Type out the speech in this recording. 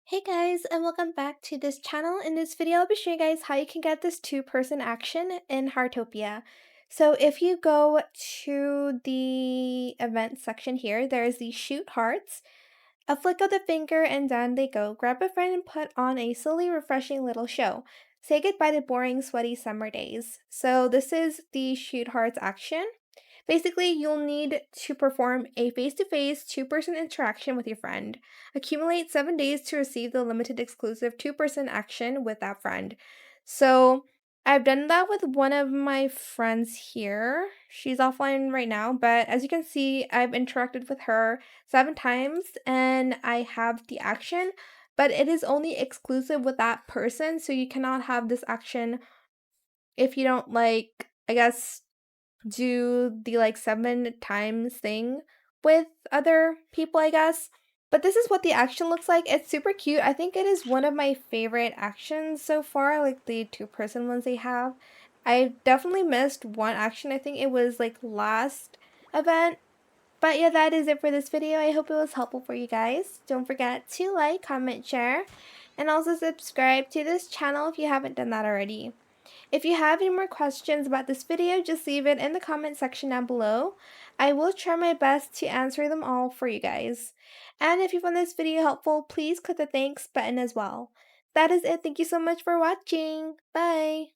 Hey guys, and welcome back to this channel. In this video, I'll be showing you guys how you can get this two-person action in Heartopia. So if you go to the event section here, there's the shoot hearts. A flick of the finger and down they go. Grab a friend and put on a silly, refreshing little show. Say goodbye to boring, sweaty summer days. So this is the shoot hearts action. Basically, you'll need to perform a face-to-face two-person interaction with your friend. Accumulate 7 days to receive the limited exclusive two-person action with that friend. So I've done that with one of my friends here. She's offline right now, but as you can see, I've interacted with her 7 times and I have the action, but it is only exclusive with that person, so you cannot have this action if you don't like, I guess, do the like 7 times thing with other people, I guess. But this is what the action looks like. It's super cute. I think it is one of my favorite actions so far, like the two-person ones they have. I definitely missed one action. I think it was like last event. But yeah, that is it for this video. I hope it was helpful for you guys. Don't forget to like, comment, share, and also subscribe to this channel if you haven't done that already. If you have any more questions about this video, just leave it in the comment section down below. I will try my best to answer them all for you guys. And if you found this video helpful, please click the thanks button as well. That is it. Thank you so much for watching. Bye!